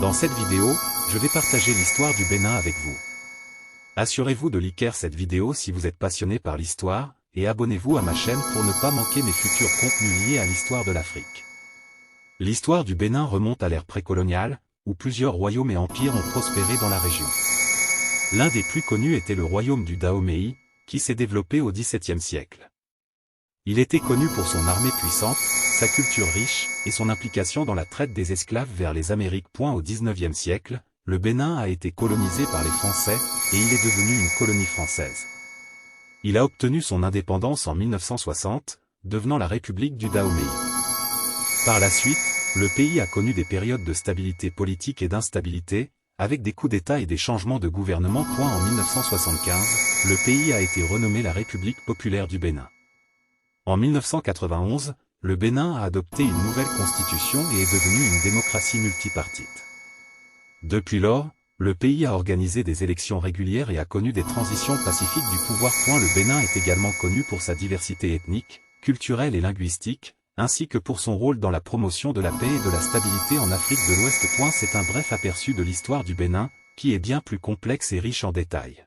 Dans cette vidéo, je vais partager l'histoire du Bénin avec vous. Assurez-vous de liker cette vidéo si vous êtes passionné par l'histoire, et abonnez-vous à ma chaîne pour ne pas manquer mes futurs contenus liés à l'histoire de l'Afrique. L'histoire du Bénin remonte à l'ère précoloniale, où plusieurs royaumes et empires ont prospéré dans la région. L'un des plus connus était le royaume du Dahomey, qui s'est développé au XVIIe siècle. Il était connu pour son armée puissante, sa culture riche, et son implication dans la traite des esclaves vers les Amériques. Au XIXe siècle, le Bénin a été colonisé par les Français, et il est devenu une colonie française. Il a obtenu son indépendance en 1960, devenant la République du Dahomey. Par la suite, le pays a connu des périodes de stabilité politique et d'instabilité, avec des coups d'État et des changements de gouvernement. En 1975, le pays a été renommé la République populaire du Bénin. En 1991, le Bénin a adopté une nouvelle constitution et est devenu une démocratie multipartite. Depuis lors, le pays a organisé des élections régulières et a connu des transitions pacifiques du pouvoir. Le Bénin est également connu pour sa diversité ethnique, culturelle et linguistique, ainsi que pour son rôle dans la promotion de la paix et de la stabilité en Afrique de l'Ouest. C'est un bref aperçu de l'histoire du Bénin, qui est bien plus complexe et riche en détails.